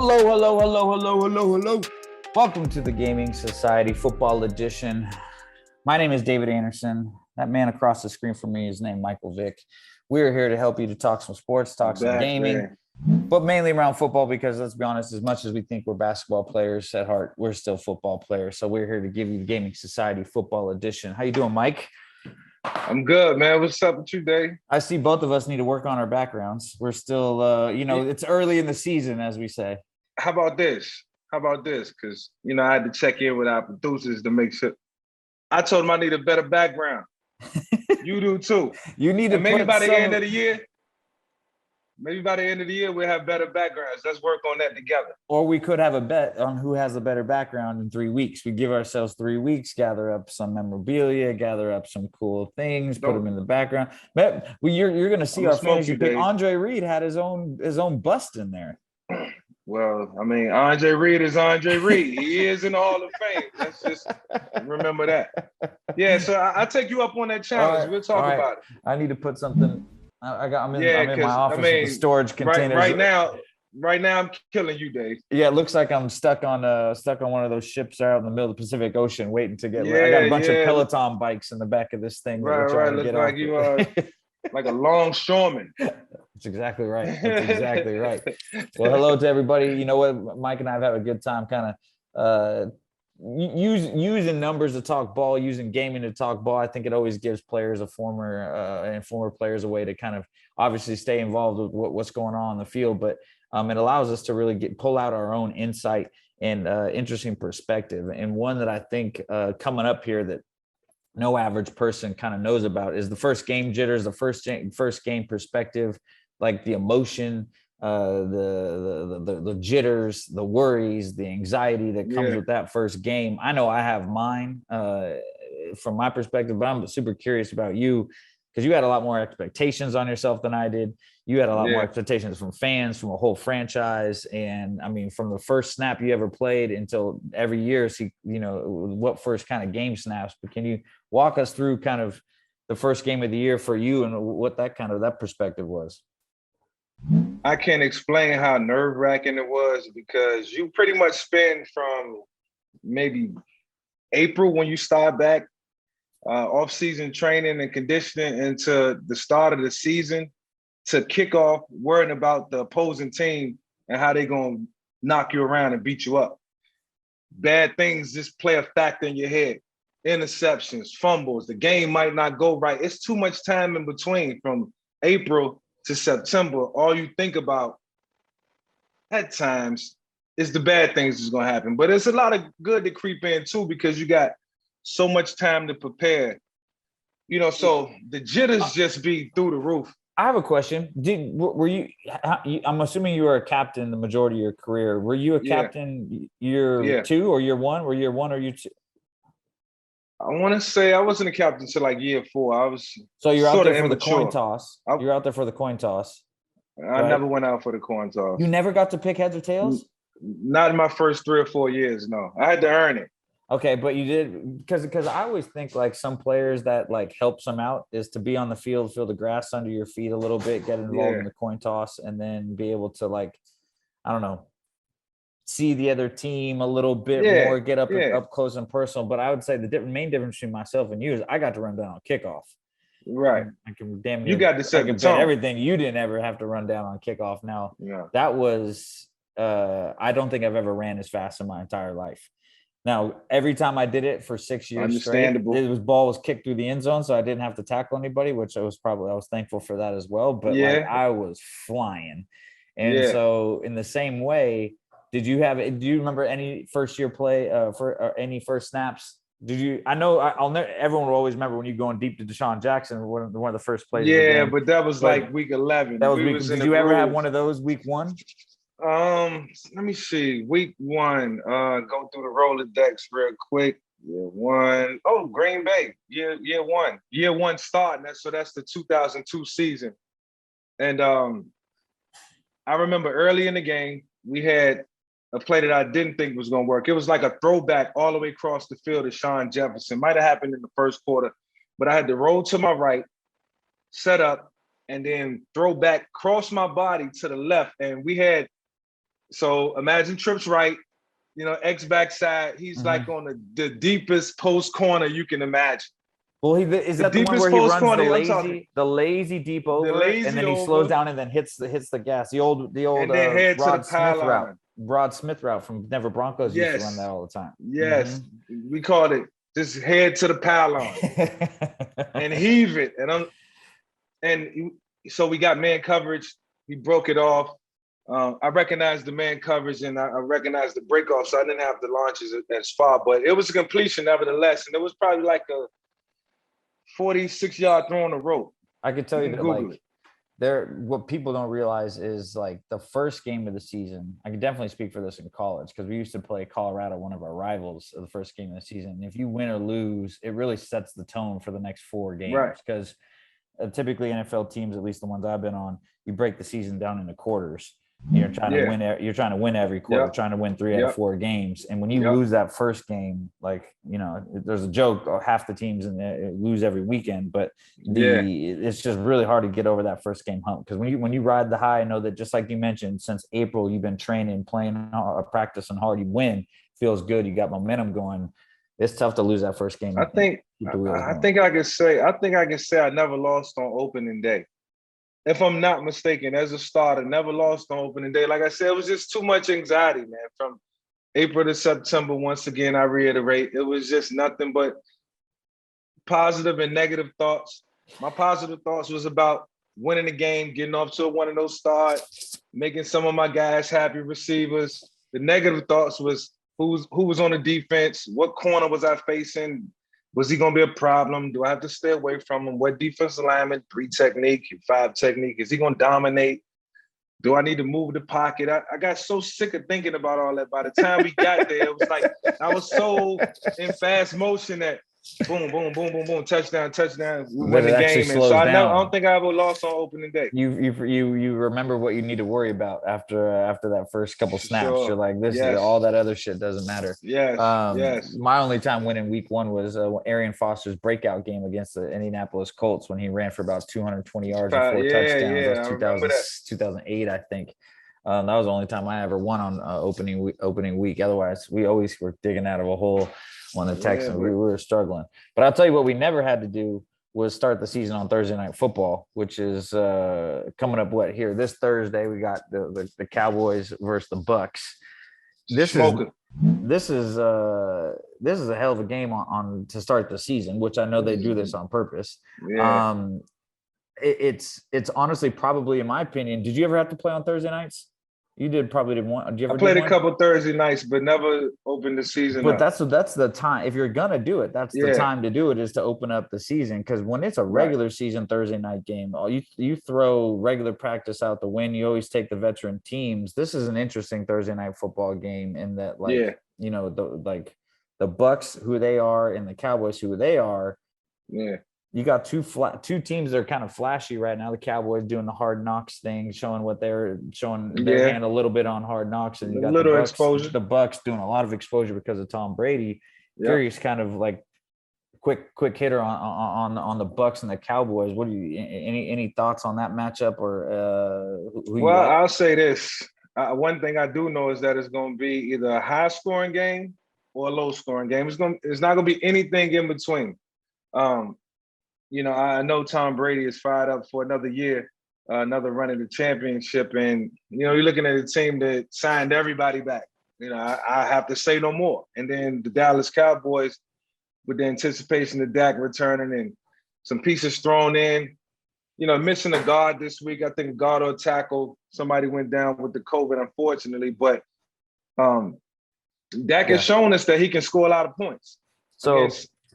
Hello, hello, hello, hello, hello, hello. Welcome to the Gaming Society Football Edition. My name is David Anderson. That man across the screen from me is named Michael Vick. We're here to help you to talk some sports, talk some gaming, but mainly around football because let's be honest, as much as we think we're basketball players at heart, we're still football players. So we're here to give you the Gaming Society Football Edition. How you doing, Mike? I'm good, man. What's up with you, Dave? I see both of us need to work on our backgrounds. We're still, it's early in the season, as we say. How about this? Because, I had to check in with our producers to make sure. I told them I need a better background. You do too. You need to maybe by the end of the year, we'll have better backgrounds. Let's work on that together. Or we could have a bet on who has a better background in 3 weeks. We give ourselves 3 weeks, gather up some memorabilia, gather up some cool things, put them in the background. But you're going to see our fantasy pick. Andre Reed had his own bust in there. Well, Andre Reed is Andre Reed. He is in the Hall of Fame. Let's just remember that. Yeah, so I'll take you up on that challenge. Right, we'll talk about it. I need to put something. I'm in my office with the storage containers. Right now, I'm killing you, Dave. Yeah, it looks like I'm stuck on one of those ships out in the middle of the Pacific Ocean, waiting to get. I got a bunch of Peloton bikes in the back of this thing. Right. Looks like you are like a longshoreman. That's exactly right. Well, hello to everybody. You know what? Mike and I have had a good time kind of using numbers to talk ball, using gaming to talk ball. I think it always gives players former players a way to kind of obviously stay involved with what's going on the field, but it allows us to really pull out our own insight and interesting perspective. And one that I think coming up here that no average person kind of knows about is the first game jitters, the first game perspective, like the emotion, the jitters, the worries, the anxiety that comes with that first game. I know I have mine from my perspective, but I'm super curious about you because you had a lot more expectations on yourself than I did. You had a lot more expectations from fans, from a whole franchise. And from the first snap you ever played until every year, what first kind of game snaps, but can you walk us through kind of the first game of the year for you and what that perspective was? I can't explain how nerve-wracking it was because you pretty much spend from maybe April when you start back off-season training and conditioning into the start of the season to kick off worrying about the opposing team and how they're going to knock you around and beat you up. Bad things just play a factor in your head. Interceptions, fumbles, the game might not go right. It's too much time in between from April to September. All you think about at times is the bad things that's going to happen. But it's a lot of good to creep in too because you got so much time to prepare. So the jitters just be through the roof. I have a question. Were you? I'm assuming you were a captain the majority of your career. Were you a captain year 2 or year 1? Were you year 1 or year 2? I want to say I wasn't a captain until like year 4. I was. So you're out there for the coin toss. You're out there for the coin toss. I never went out for the coin toss. You never got to pick heads or tails? Not in my first 3 or 4 years. No, I had to earn it. Okay, but you did because I always think like some players that like helps them out is to be on the field, feel the grass under your feet a little bit, get involved in the coin toss, and then be able to see the other team a little bit more, get up close and personal. But I would say the main difference between myself and you is I got to run down on kickoff. Right. I can damn you got to set the tone. Everything. You didn't ever have to run down on kickoff. Now that was I don't think I've ever ran as fast in my entire life. Now, every time I did it for 6 years straight, ball was kicked through the end zone, so I didn't have to tackle anybody, which I was thankful for that as well. But I was flying. And so in the same way, do you remember any first year play or any first snaps? I know everyone will always remember when you going deep to Deshaun Jackson, one of the first plays. Yeah, but that was like week 11. Did you ever have one of those week 1? Let me see. Week 1, go through the Rolodex real quick. Year 1. Oh, Green Bay. Year 1. Year 1 starting. So that's the 2002 season. And I remember early in the game, we had a play that I didn't think was going to work. It was like a throwback all the way across the field to Sean Jefferson. Might have happened in the first quarter, but I had to roll to my right, set up, and then throw back, cross my body to the left. And we had So imagine Tripp's right, X backside. He's like on the deepest post corner you can imagine. Well, is that the one where he runs the lazy deep over, and then he slows down and then hits the gas? The old and then head Rod to the Smith route. Rod Smith route from Denver Broncos used to run that all the time. Yes, we called it just head to the pylon and heave it. So we got man coverage. We broke it off. I recognized the man coverage and I recognized the break off, so I didn't have the launches as far, but it was a completion nevertheless, and it was probably like a 46-yard throw on the rope. I could tell you that what people don't realize is like the first game of the season. I can definitely speak for this in college because we used to play Colorado, one of our rivals, of the first game of the season. And if you win or lose, it really sets the tone for the next 4 games. Right. Because typically NFL teams, at least the ones I've been on, you break the season down into quarters. You're trying to win. You're trying to win every quarter. Trying to win 3 out of 4 games. And when you lose that first game, there's a joke. Half the teams lose every weekend, but it's just really hard to get over that first game hump. Because when you ride the high, I know that just like you mentioned, since April you've been training, playing hard, practicing hard. You win, feels good. You got momentum going. It's tough to lose that first game. I think I can say I never lost on opening day. If I'm not mistaken, as a starter, never lost on opening day. Like I said, it was just too much anxiety, man. From April to September, once again, I reiterate, it was just nothing but positive and negative thoughts. My positive thoughts was about winning the game, getting off to a 1-0 start, making some of my guys happy, receivers. The negative thoughts was who was on the defense, what corner was I facing, was he going to be a problem? Do I have to stay away from him? What defensive lineman, 3 technique, 5 technique? Is he going to dominate? Do I need to move the pocket? I got so sick of thinking about all that. By the time we got there, it was like I was so in fast motion that boom, boom, boom, boom, boom, touchdown. We win the game. And so I don't think I ever lost on opening day. You remember what you need to worry about after that first couple snaps. Sure. You're like, this is all that other shit doesn't matter. Yes. My only time winning week 1 was Arian Foster's breakout game against the Indianapolis Colts when he ran for about 220 yards and 4 touchdowns. That was 2008, I think. That was the only time I ever won on opening week. Otherwise, we always were digging out of a hole on the Texans. We were struggling. But I'll tell you what we never had to do was start the season on Thursday Night Football, which is coming up here this Thursday. We got the Cowboys versus the Bucs. This is a hell of a game on to start the season, which I know they do this on purpose. It's honestly probably, in my opinion, did you ever have to play on Thursday nights? You probably didn't want. Did you ever? I played a couple Thursday nights, but never opened the season. But that's the time. If you're gonna do it, that's the time to do it, is to open up the season. Because when it's a regular season Thursday night game, you throw regular practice out the window. You always take the veteran teams. This is an interesting Thursday night football game in that, the Bucs, who they are, and the Cowboys, who they are. Yeah. You got two teams that are kind of flashy right now. The Cowboys doing the Hard Knocks thing, showing their hand a little bit on Hard Knocks, and you got the Bucs, exposure. The Bucs doing a lot of exposure because of Tom Brady. Curious, kind of like quick hitter on the Bucs and the Cowboys. What do you any thoughts on that matchup or? I'll say this. One thing I do know is that it's going to be either a high scoring game or a low scoring game. It's not going to be anything in between. I know Tom Brady is fired up for another year, another run in the championship. And, you're looking at a team that signed everybody back. I have to say no more. And then the Dallas Cowboys, with the anticipation of Dak returning and some pieces thrown in, missing a guard this week. I think a guard or tackle, somebody went down with the COVID, unfortunately. But Dak has shown us that he can score a lot of points. So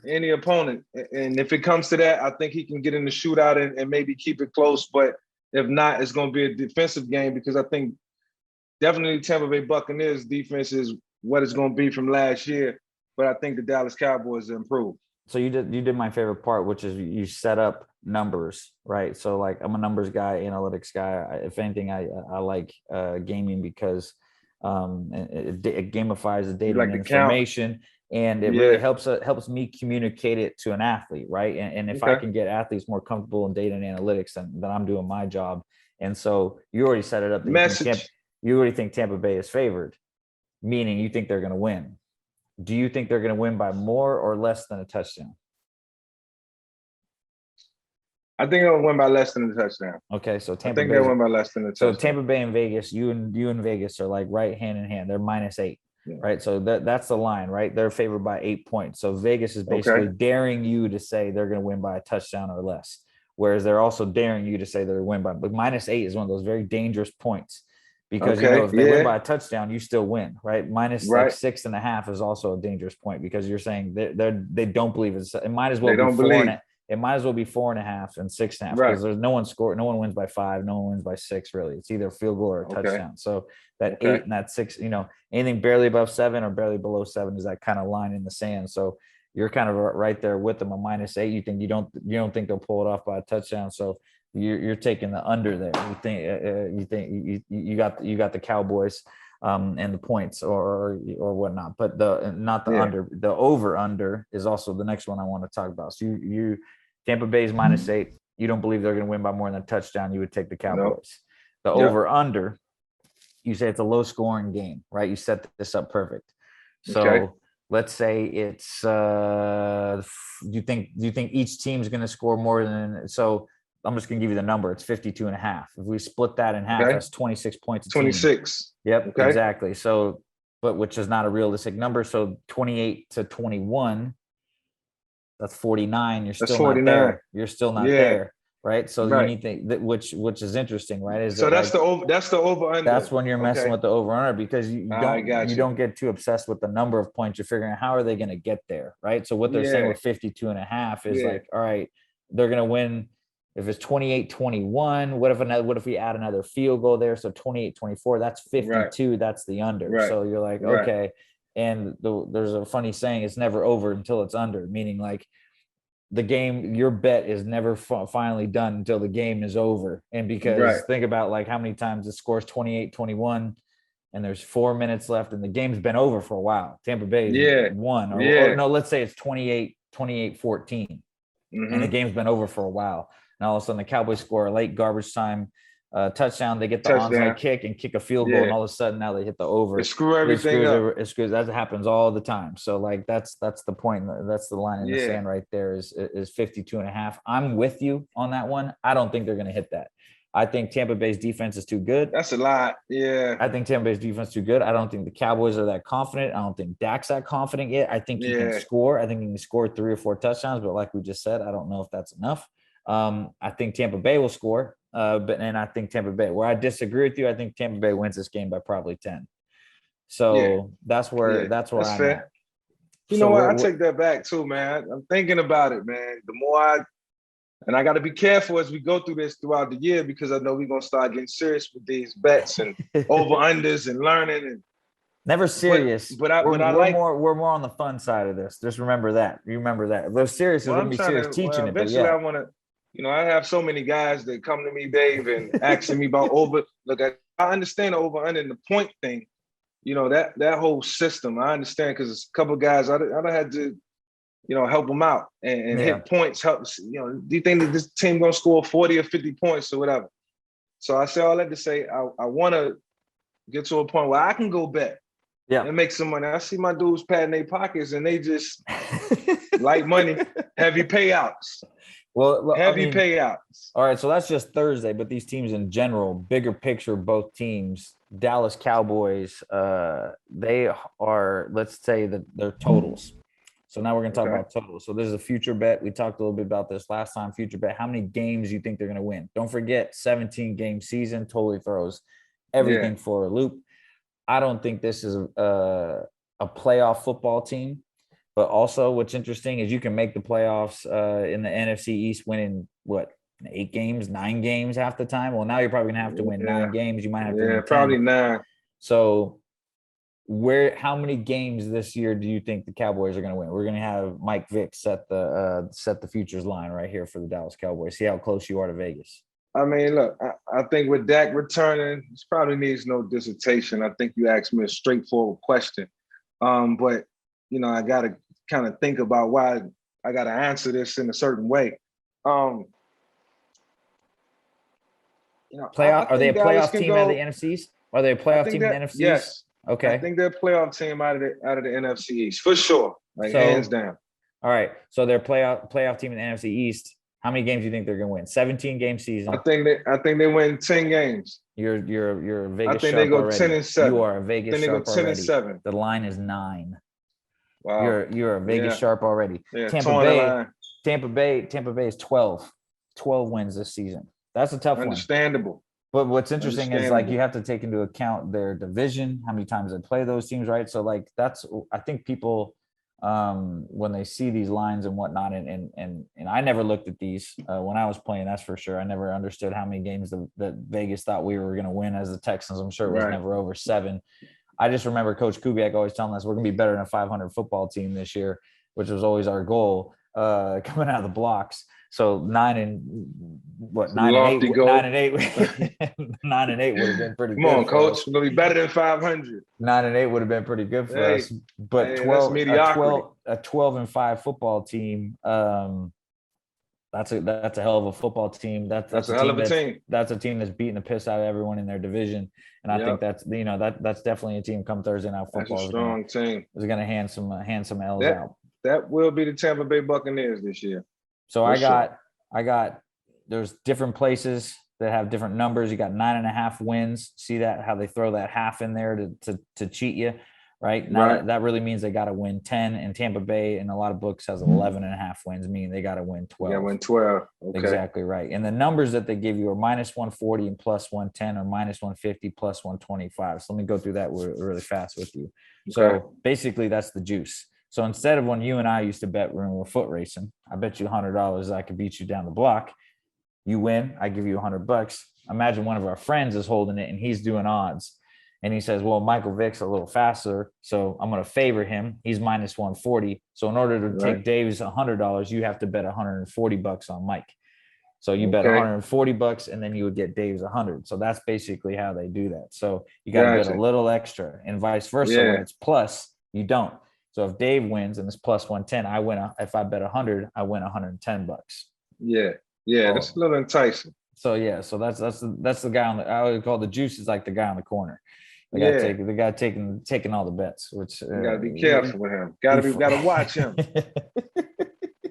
any opponent. And if it comes to that, I think he can get in the shootout and maybe keep it close. But if not, it's going to be a defensive game, because I think definitely Tampa Bay Buccaneers defense is what it's going to be from last year. But I think the Dallas Cowboys improved. So you did my favorite part, which is you set up numbers, right? So like, I'm a numbers guy, analytics guy. If anything, I like gaming because it gamifies the data and information. Count. And it really helps me communicate it to an athlete, right? And if I can get athletes more comfortable in data and analytics, then I'm doing my job. And so you already set it up. Message. You already think Tampa Bay is favored, meaning you think they're going to win. Do you think they're going to win by more or less than a touchdown? I think they'll win by less than a touchdown. Okay, so I think they'll win by less than a touchdown. So Tampa Bay and Vegas, you and Vegas are like right hand in hand. They're -8, right? So that's the line, right? They're favored by 8 points. So Vegas is basically daring you to say they're going to win by a touchdown or less, whereas they're also daring you to say they're win by. But -8 is one of those very dangerous points because if they win by a touchdown, you still win, right? Minus like 6.5 is also a dangerous point because you're saying they don't believe it might as well be 4. It might as well be 4.5 and 6.5 because there's no one scored. No one wins by 5. No one wins by 6. Really, it's either a field goal or a touchdown. So that 8 and that 6, anything barely above 7 or barely below 7 is that kind of line in the sand. So you're kind of right there with them. A -8. You think you don't think they'll pull it off by a touchdown. So you're taking the under there. You think you got the Cowboys and the points or whatnot, but not the under. The over under is also the next one I want to talk about. So you Tampa Bay's -8. You don't believe they're going to win by more than a touchdown. You would take the Cowboys. The over under, you say it's a low scoring game, right? You set this up perfect. So let's say it's do you think each team's going to score more than, so I'm just going to give you the number. It's 52.5. If we split that in half, that's 26 points. 26. Yep, exactly. So, but which is not a realistic number. So 28-21, that's 49. You're still not there. You're still not there, right? So you need to, which is interesting, right? So that's the over under. That's when you're messing with the over under because you don't get too obsessed with the number of points. You're figuring out how are they going to get there, right? So what they're saying with 52.5 is like, all right, they're going to win. If it's 28-21, what if we add another field goal there? So 28-24, that's 52. That's the under. So you're like, okay. And there's a funny saying, it's never over until it's under, meaning like the game, your bet is never finally done until the game is over. And because think about like how many times it scores 28-21 and there's 4 minutes left and the game's been over for a while. Tampa Bay won. Or no, let's say it's 28-14 and the game's been over for a while. And all of a sudden the Cowboys score a late garbage time touchdown. They get the onside kick and kick a field goal. And all of a sudden now they hit the over. It screw everything up. It screws. That happens all the time. So like that's the point. That's the line in the sand right there is 52.5. I'm with you on that one. I don't think they're going to hit that. I think Tampa Bay's defense is too good. That's a lot. Yeah. I think Tampa Bay's defense is too good. I don't think the Cowboys are that confident. I don't think Dak's that confident yet. I think he can score. I think he can score 3 or 4 touchdowns. But like we just said, I don't know if that's enough. I think Tampa Bay will score, and I think Tampa Bay. Where I disagree with you, I think Tampa Bay wins this game by probably 10. So that's where I'm fair. at. You know what? I take that back too, man. I'm thinking about it, man. The more I got to be careful as we go through this throughout the year because I know we're gonna start getting serious with these bets and over unders and learning and. Never serious, but we're more on the fun side of this. Just remember that. You remember that. If they're serious, we're gonna be serious teaching it. Eventually, I want to. I have so many guys that come to me, Dave, and asking me about over. Look, I understand the over under and the point thing. That whole system. I understand because it's a couple of guys I had to, help them out and hit points. Help. Do you think that this team gonna score 40 or 50 points or whatever? So I say all that to say I want to get to a point where I can go bet. And make some money. I see my dudes patting their pockets and they just light money, heavy payouts. Well, payouts. All right, so that's just Thursday, but these teams in general, bigger picture, both teams, Dallas Cowboys, they are, let's say that they're totals. So now we're going to talk about totals. So this is a future bet. We talked a little bit about this last time, future bet. How many games do you think they're going to win? Don't forget, 17-game season totally throws everything for a loop. I don't think this is a playoff football team, but also what's interesting is you can make the playoffs in the NFC East winning 8 games, 9 games half the time. Well, now you're probably gonna have to win 9 games. You might have to win 10. Probably 9. So how many games this year do you think the Cowboys are gonna win? We're gonna have Mike Vick set the futures line right here for the Dallas Cowboys. See how close you are to Vegas. I mean, look, I think with Dak returning, this probably needs no dissertation. I think you asked me a straightforward question. But, I got to kind of think about why I got to answer this in a certain way. Are they a playoff team out of the NFC East? Are they a I playoff think team in the that NFC East? yes, I Okay. think they're a playoff team out of the NFC East for sure, like So, hands down. all right. So they're playoff team in the NFC East. How many games do you think they're going to win? 17-game season. I think they win 10 games. You're a Vegas I think sharp they go already. 10-7. You are a Vegas Then they go sharp 10 and already. 7. The line is 9. Wow. You're a Vegas sharp already. Yeah, Tampa Bay is 12 wins this season. That's a tough one. Understandable. But what's interesting is like you have to take into account their division, how many times they play those teams, right? So like that's I think people when they see these lines and whatnot, and I never looked at these when I was playing, that's for sure. I never understood how many games that Vegas thought we were going to win as the Texans. I'm sure it was never over 7. I just remember Coach Kubiak always telling us we're going to be better than a 500 football team this year, which was always our goal coming out of the blocks. So 9 and 8, 9 and 8 would have been pretty good. Come on, Coach, we're gonna be better than 500. 9 and 8 would have been pretty good for us. But 12 a 12 and 5 football team. That's a hell of a football team. That's a hell of a team. That's a team that's beating the piss out of everyone in their division. And I think that's that's definitely a team come Thursday night football. That's a strong team. Is going to hand some L's out. That will be the Tampa Bay Buccaneers this year. So I got there's different places that have different numbers. You got 9.5 wins. See that how they throw that half in there to cheat you, right? Now that really means they got to win 10. And Tampa Bay in a lot of books has 11.5 wins, meaning they got to win 12. Yeah, win 12. Okay. Exactly right. And the numbers that they give you are -140 and +110 or -150 +125. So let me go through that really fast with you. Okay. So basically that's the juice. So instead of when you and I used to bet when we were foot racing, I bet you $100 I could beat you down the block. You win, I give you $100. Imagine one of our friends is holding it and he's doing odds. And he says, well, Michael Vick's a little faster, so I'm going to favor him. He's -140. So in order to take Dave's $100, you have to bet $140 on Mike. So you bet $140 and then you would get Dave's 100. So that's basically how they do that. So you got to bet a little extra and vice versa. When it's plus, you don't. So if Dave wins and it's +110, I win. If I bet 100, I win $110. Yeah, that's a little enticing. So so that's the guy on the. I would call the juice is like the guy on the corner. The guy taking all the bets. Which you gotta be careful with him. Gotta watch him.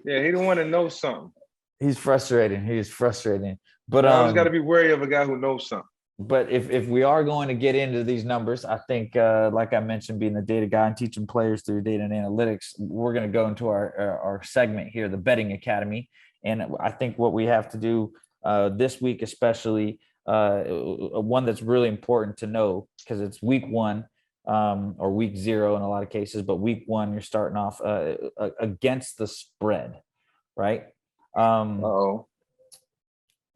Yeah, he don't want to know something. He's frustrating. But I always got to be wary of a guy who knows something. But if we are going to get into these numbers, I think, like I mentioned, being the data guy and teaching players through data and analytics, we're going to go into our segment here, the Betting Academy. And I think what we have to do this week, especially one that's really important to know because it's week 1 or week 0 in a lot of cases. But week 1, you're starting off against the spread, right?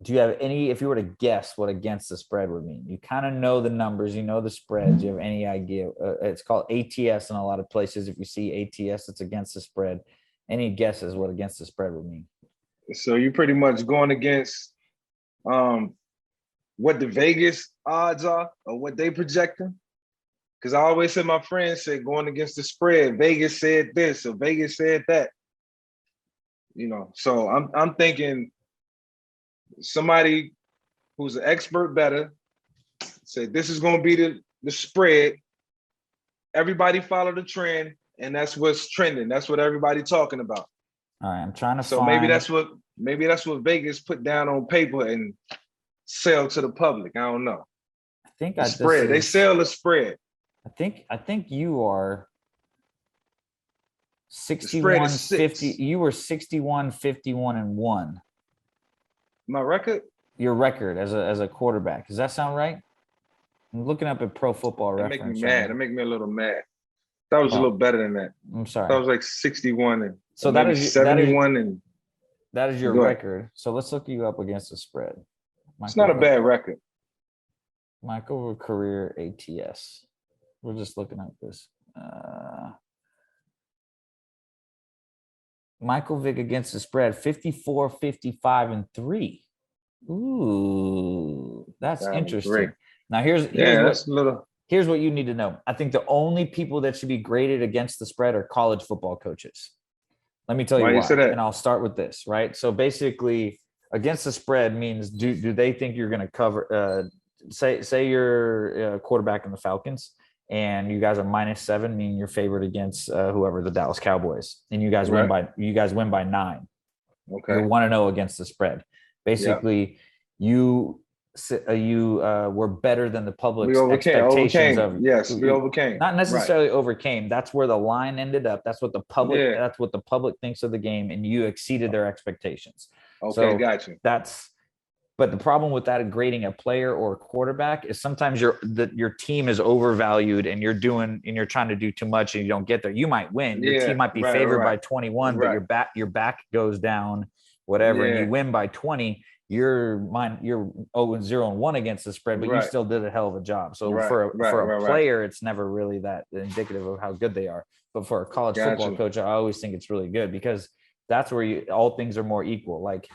Do you have any, if you were to guess what against the spread would mean? You kind of know the numbers, you know the spreads. Do you have any idea? It's called ATS in a lot of places. If you see ATS, it's against the spread. Any guesses what against the spread would mean? So you're pretty much going against what the Vegas odds are or what they projecting? Because I always said my friends said going against the spread. Vegas said this or Vegas said that. You know, so I'm thinking somebody who's an expert bettor said this is going to be the spread. Everybody follow the trend, and that's what's trending. That's what everybody talking about. All right, I'm trying to find. Maybe that's what Vegas put down on paper and sell to the public. I don't know. I think the spread. They sell the spread. I think you are 61-50. You were 61-51-1. My record? Your record as a quarterback. Does that sound right? I'm looking up at Pro Football Reference. That make me mad. That make me a little mad. That was a little better than that. I'm sorry. That was like 61 and so that is 71 and that is your record. So let's look you up against the spread. It's not a bad record. Michael career ATS. We're just looking at this. Michael Vick against the spread, 54-55-3. Ooh, that's interesting. Great. Now here's what you need to know. I think the only people that should be graded against the spread are college football coaches. Let me tell you why. And I'll start with this, right? So basically, against the spread means do they think you're going to cover say you're a quarterback in the Falcons and you guys are -7, meaning you're favored against whoever, the Dallas Cowboys, and you guys win by 9. Okay. You're 1-0 against the spread. Basically, you were better than the public's expectations of. Yes, we overcame. Not necessarily overcame. That's where the line ended up. That's what the public. Yeah. That's what the public thinks of the game, and you exceeded their expectations. Okay, so gotcha. But the problem with that grading a player or a quarterback is sometimes your team is overvalued and you're trying to do too much and you don't get there. You might win. Your team might be favored by 21, but your back goes down, whatever, and you win by 20. You're 0-1 against the spread, but you still did a hell of a job. So for a player, it's never really that indicative of how good they are. But for a college football coach, I always think it's really good because that's where all things are more equal. Like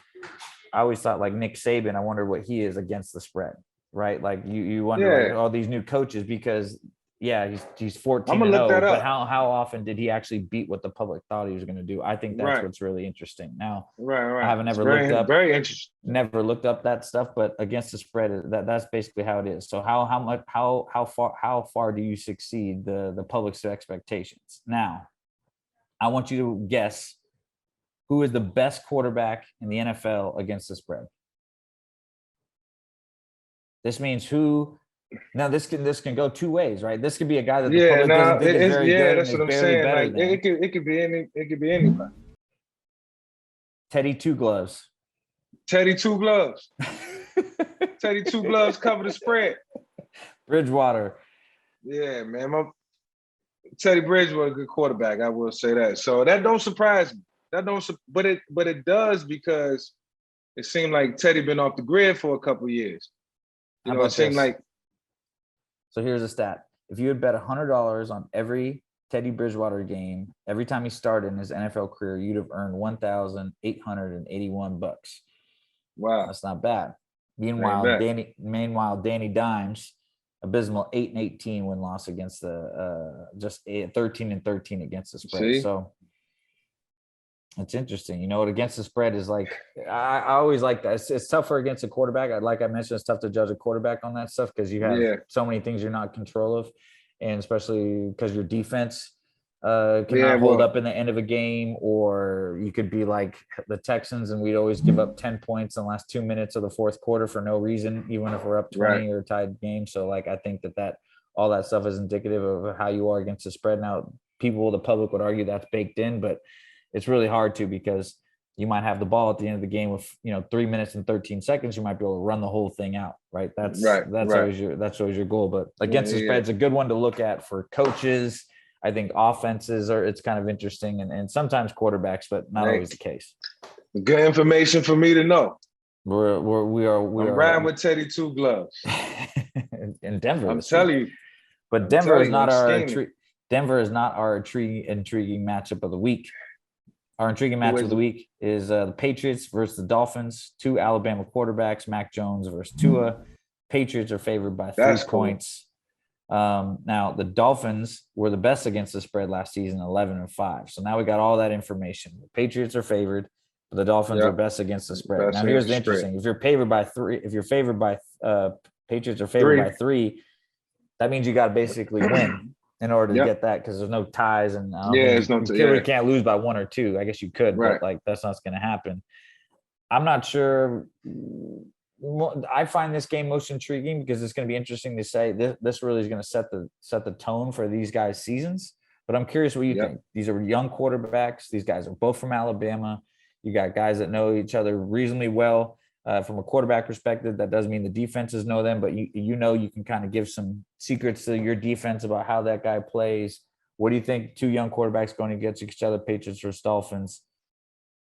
I always thought, like Nick Saban, I wonder what he is against the spread, right? Like you wonder all these new coaches because he's 14-0, but how often did he actually beat what the public thought he was going to do? I think that's what's really interesting. Now, I haven't very interesting. Never looked up that stuff, but against the spread, that's basically how it is. So how far do you succeed the public's expectations? Now, I want you to guess who is the best quarterback in the NFL against the spread. This means who. Now this can go two ways, right? This could be a guy that the public doesn't think is very good. That's what I'm saying. Like, it could be anybody. Teddy Two Gloves. Teddy Two Gloves. Teddy Two Gloves cover the spread. Bridgewater. Yeah, man. Teddy Bridgewater, a good quarterback. I will say that. So that don't surprise me. But it does because it seemed like Teddy been off the grid for a couple of years. You know, it seemed like. So here's a stat. If you had bet $100 on every Teddy Bridgewater game, every time he started in his NFL career, you'd have earned $1,881. Wow. That's not bad. Meanwhile, Danny Dimes, abysmal 8-18 win-loss against the just 13-13 against the spread. See? So it's interesting. You know what against the spread is like. I always like that. It's tougher against a quarterback. Like I mentioned, it's tough to judge a quarterback on that stuff because you have so many things you're not in control of, and especially because your defense cannot hold up in the end of a game, or you could be like the Texans, and we'd always give up 10 points in the last 2 minutes of the fourth quarter for no reason, even if we're up 20 or tied game. So like I think that all that stuff is indicative of how you are against the spread. Now, the public would argue that's baked in, but it's really hard to because you might have the ball at the end of the game with 3 minutes and 13 seconds. You might be able to run the whole thing out, right? That's always your goal. But against the spread, it's a good one to look at for coaches. I think offenses it's kind of interesting and sometimes quarterbacks, but not always the case. Good information for me to know. We are riding with Teddy Two Gloves in Denver. I'm telling you, but Denver is not our intriguing matchup of the week. Our intriguing match of the week is the Patriots versus the Dolphins. 2 Alabama quarterbacks, Mac Jones versus Tua. Patriots are favored by 3 points. Now, the Dolphins were the best against the spread last season, 11-5. So now we got all that information. The Patriots are favored, but the Dolphins are best against the spread. Now, here's the interesting. If you're favored by 3, Patriots are favored by 3, that means you got to basically win in order to get that because there's no ties and you can't lose by 1 or 2. I guess you could, but like that's not going to happen. I'm not sure. I find this game most intriguing because it's going to be interesting to say this really is going to set the tone for these guys' seasons. But I'm curious what you think. These are young quarterbacks. These guys are both from Alabama. You got guys that know each other reasonably well. From a quarterback perspective, that doesn't mean the defenses know them, but you can kind of give some secrets to your defense about how that guy plays. What do you think 2 young quarterbacks going against each other, Patriots versus Dolphins?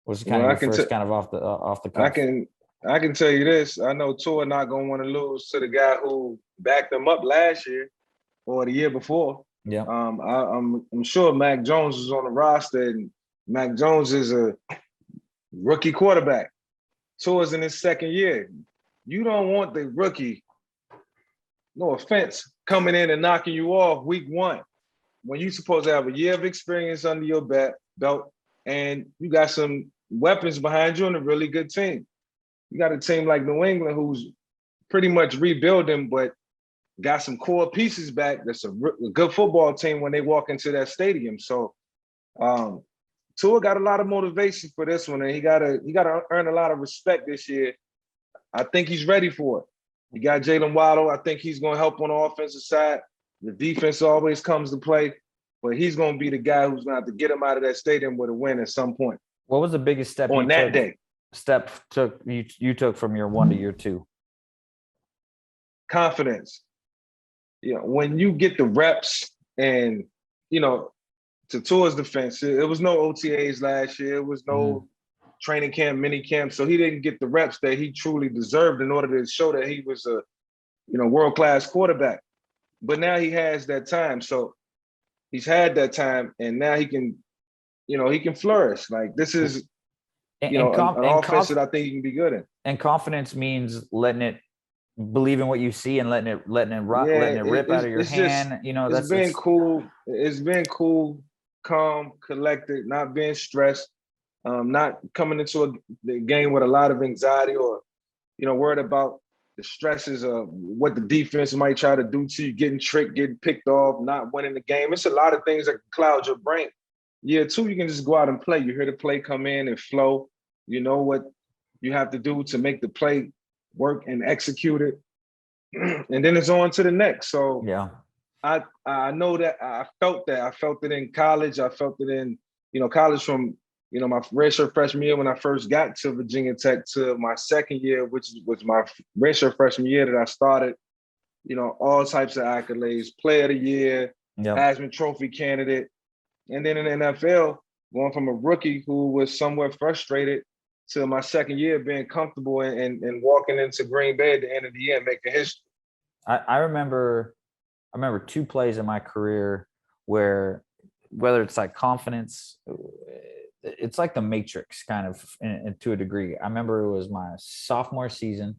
What's kind of off the cuff? I can tell you this. I know Tua not going to want to lose to the guy who backed him up last year or the year before. Yeah. I'm sure Mac Jones is on the roster, and Mac Jones is a rookie quarterback. Tua's in his second year. You don't want the rookie, no offense, coming in and knocking you off week 1 when you're supposed to have a year of experience under your belt and you got some weapons behind you and a really good team. You got a team like New England who's pretty much rebuilding, but got some core pieces back. That's a good football team when they walk into that stadium. So Tua got a lot of motivation for this one, and he gotta earn a lot of respect this year. I think he's ready for it. You got Jalen Waddle. I think he's going to help on the offensive side. The defense always comes to play, but he's going to be the guy who's going to have to get him out of that stadium with a win at some point. What was the biggest step on that day? You took from year 1 to year 2? Confidence. You know, when you get the reps, and you know, to Tua's defense, it was no OTAs last year. It was no training camp, mini camp. So he didn't get the reps that he truly deserved in order to show that he was a, world-class quarterback. But now he has that time. So he's had that time, and now he can, he can flourish. Like, this is, an offense that I think he can be good in. And confidence means believing what you see and letting it rip out of your hand. It's been cool. It's been cool, calm, collected, not being stressed, not coming into the game with a lot of anxiety or, worried about the stresses of what the defense might try to do to you, getting tricked, getting picked off, not winning the game. It's a lot of things that can cloud your brain. Year 2, you can just go out and play. You hear the play come in and flow. You know what you have to do to make the play work and execute it. And then it's on to the next. So yeah, I know that I felt that. I felt it in college. I felt it in, college from, my redshirt freshman year when I first got to Virginia Tech to my second year, which was my redshirt freshman year that I started, all types of accolades, player of the year, Heisman Trophy candidate. And then in the NFL, going from a rookie who was somewhat frustrated to my second year being comfortable and walking into Green Bay at the end of the year and making history. I remember 2 plays in my career where, whether it's like confidence, it's like the Matrix kind of to a degree. I remember it was my sophomore season.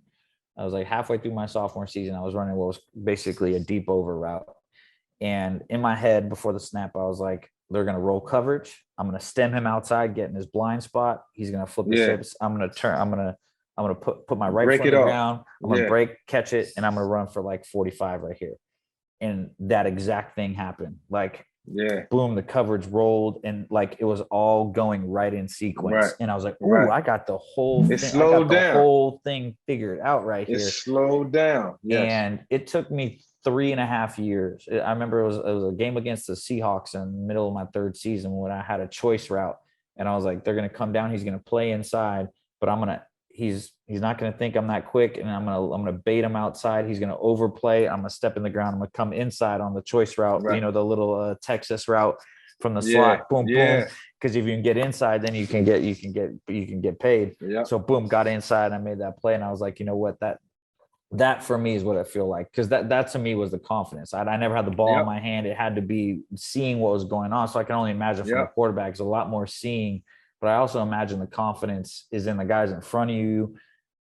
I was like halfway through my sophomore season. I was running what was basically a deep over route. And in my head before the snap, I was like, they're going to roll coverage. I'm going to stem him outside, get in his blind spot. He's going to flip his hips. I'm going to turn. I'm going to put my right foot on the ground. I'm going to break, catch it, and I'm going to run for like 45 right here. And that exact thing happened. Like, boom, the coverage rolled, and like it was all going right in sequence. Right. And I was like, ooh, I got the whole thing. The whole thing figured out right here. It slowed down. Yes. And it took me 3.5 years. I remember it was a game against the Seahawks in the middle of my 3rd season when I had a choice route, and I was like, they're going to come down. He's going to play inside, but he's not going to think I'm that quick, and I'm going to bait him outside. He's going to overplay. I'm going to step in the ground. I'm going to come inside on the choice route, the little Texas route from the slot. Boom, boom. Because if you can get inside, then you can get paid. Yep. So boom, got inside. I made that play, and I was like, you know what, that for me is what I feel like, because that to me was the confidence. I never had the ball in my hand. It had to be seeing what was going on. So I can only imagine from a quarterback, it's a lot more seeing. But I also imagine the confidence is in the guys in front of you.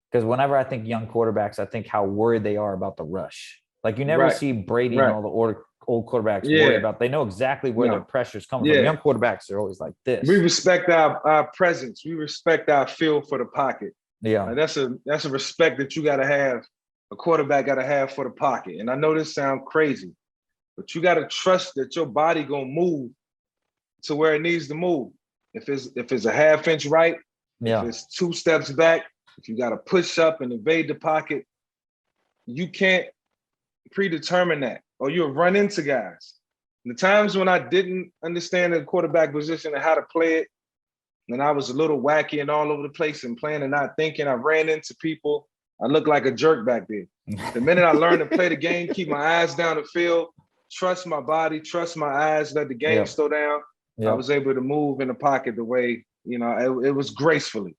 Because whenever I think young quarterbacks, I think how worried they are about the rush. Like, you never see Brady and all the old quarterbacks worry about. They know exactly where their pressure's coming from. Young quarterbacks are always like this. We respect our presence. We respect our feel for the pocket. Yeah, like that's a respect that you got to have. A quarterback got to have for the pocket. And I know this sounds crazy, but you got to trust that your body gonna move to where it needs to move. If it's a half inch right, if it's 2 steps back, if you got to push up and evade the pocket, you can't predetermine that, or you'll run into guys. The times when I didn't understand the quarterback position and how to play it, and I was a little wacky and all over the place and playing and not thinking, I ran into people. I looked like a jerk back then. The minute I learned to play the game, keep my eyes down the field, trust my body, trust my eyes, let the game slow down, I was able to move in the pocket the way, it was gracefully.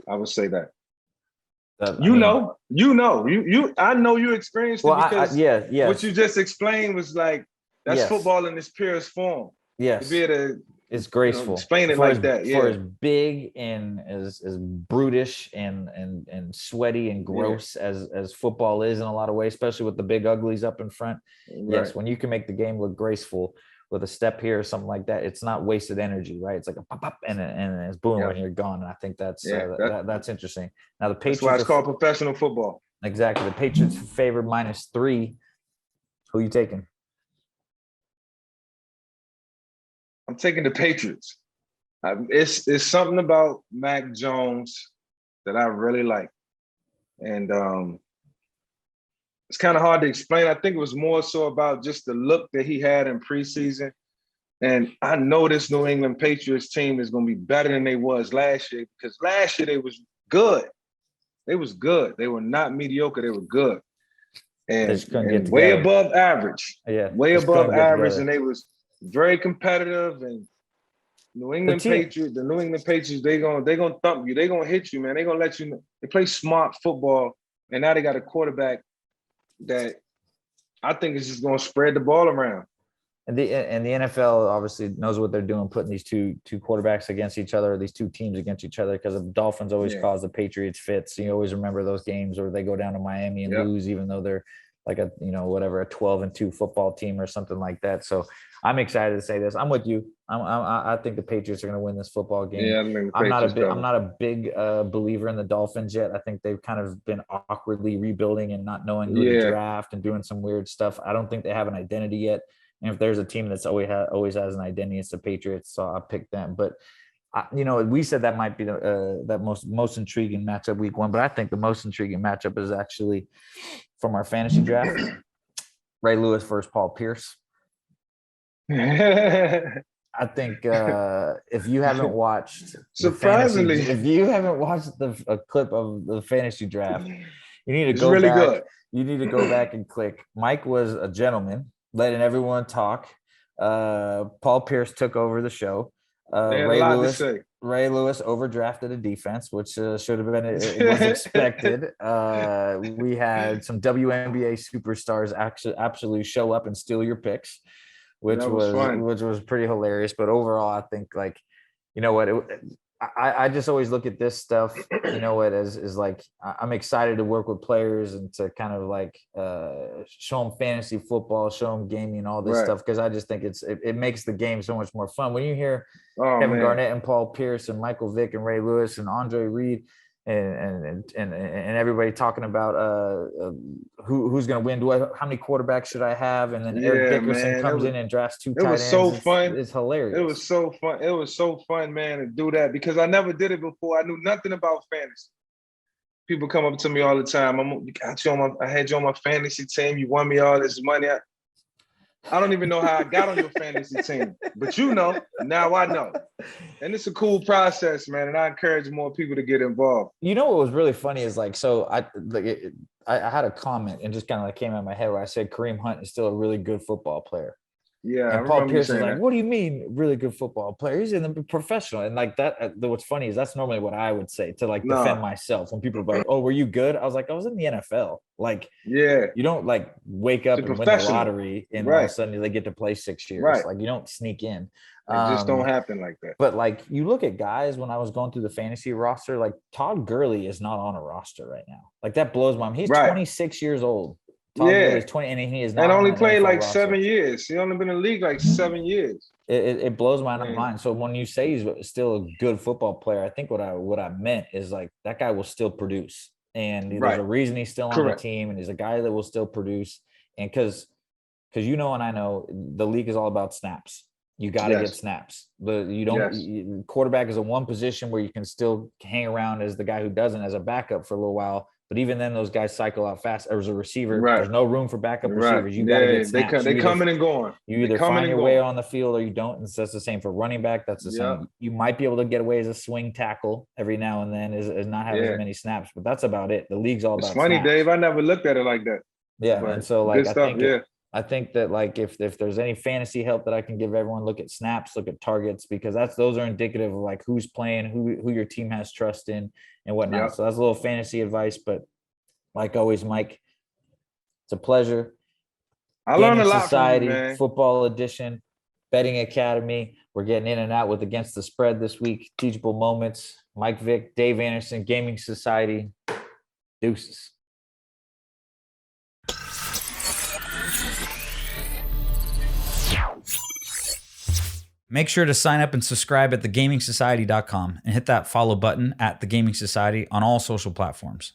I would say that. I know you experienced it because what you just explained was like, that's football in its purest form. Yes. To be able to, it's graceful. Explain it like that. For as big and as brutish and sweaty and gross as football is in a lot of ways, especially with the big uglies up in front. Right. Yes, when you can make the game look graceful with a step here or something like that, it's not wasted energy, right? It's like a pop up and it's boom and you're gone. And I think that's interesting. Now the Patriots. That's why it's called professional football. Exactly. The Patriots favored -3. Who you taking? I'm taking the Patriots. It's something about Mac Jones that I really like. And it's kind of hard to explain. I think it was more so about just the look that he had in preseason. And I know this New England Patriots team is going to be better than they was last year, because last year they was good. They was good. They were not mediocre. They were good. And way above average. Yeah. Way above average. And they was very competitive. And the New England Patriots, they're gonna thump you. They're gonna hit you, man. They're gonna let you know. They play smart football. And now they got a quarterback that I think is just gonna spread the ball around. And the NFL obviously knows what they're doing, putting these two quarterbacks against each other, these two teams against each other, because the Dolphins always cause the Patriots fits. You always remember those games where they go down to Miami and lose, even though they're like a 12-2 football team or something like that. So I'm excited to say this. I'm with you. I think the Patriots are going to win this football game. Yeah, I'm not a big believer in the Dolphins yet. I think they've kind of been awkwardly rebuilding and not knowing who to draft and doing some weird stuff. I don't think they have an identity yet. And if there's a team that's always has an identity, it's the Patriots. So I'll pick them. But we said that might be that most intriguing matchup week 1. But I think the most intriguing matchup is actually from our fantasy draft. Ray Lewis versus Paul Pierce. I think if you haven't watched, surprisingly, if you haven't watched a clip of the fantasy draft, you need to it's go really back. Good. You need to go back and click. Mike was a gentleman, letting everyone talk. Paul Pierce took over the show. Ray Lewis overdrafted a defense, which should have been it was expected. We had some WNBA superstars absolutely show up and steal your picks, which was pretty hilarious. But overall, I think I just always look at this stuff, as like I'm excited to work with players and to kind of like show them fantasy football, show them gaming, all this stuff, because I just think it makes the game so much more fun when you hear Kevin Garnett and Paul Pierce and Michael Vick and Ray Lewis and Andre Reed and everybody talking about who's going to win. How many quarterbacks should I have? And then Eric Dickerson comes in and drafts 2 tight ends. It was so fun. It's hilarious. It was so fun. It was so fun, man, to do that, because I never did it before. I knew nothing about fantasy. People come up to me all the time. I had you on my fantasy team. You won me all this money. I don't even know how I got on your fantasy team, but now I know. And it's a cool process, man. And I encourage more people to get involved. What was really funny is I had a comment and just kind of came out of my head where I said Kareem Hunt is still a really good football player. Yeah. And Paul Pierce is like, what do you mean really good football player? He's in the professional. And like that, what's funny is that's normally what I would say to defend myself when people are like, oh, were you good? I was like, I was in the NFL. Like, you don't wake up and win the lottery and all of a sudden they get to play 6 years. Right. Like you don't sneak in. It just don't happen like that. But you look at guys, when I was going through the fantasy roster, like Todd Gurley is not on a roster right now. Like that blows my mind. He's 26 years old. Todd Gurley is 20, and he is not. And only played like 7 years. He only been in the league like 7 years. It blows my mind. So when you say he's still a good football player, I think what I meant is like that guy will still produce, and there's a reason he's still on the team, and he's a guy that will still produce. And because and I know the league is all about snaps. You got to get snaps, but you don't. Quarterback is a one position where you can still hang around as the guy who doesn't, as a backup for a little while. But even then, those guys cycle out fast. As a receiver, there's no room for backup receivers. You got to get snaps. They coming and going. You either find your way on the field or you don't. And that's the same for running back. That's the same. You might be able to get away as a swing tackle every now and then, as not having as many snaps. But that's about it. The league's all about. It's funny, snaps. Dave. I never looked at it like that. Yeah, but, and so I think that if there's any fantasy help that I can give everyone, look at snaps, look at targets, because those are indicative of who's playing, who your team has trust in, and whatnot. Yep. So that's a little fantasy advice, but like always, Mike, it's a pleasure. I learned a lot Society, from you, man. Football Edition, Betting Academy. We're getting in and out with Against the Spread this week. Teachable Moments, Mike Vick, Dave Anderson, Gaming Society. Deuces. Make sure to sign up and subscribe at thegamingsociety.com and hit that follow button at The Gaming Society on all social platforms.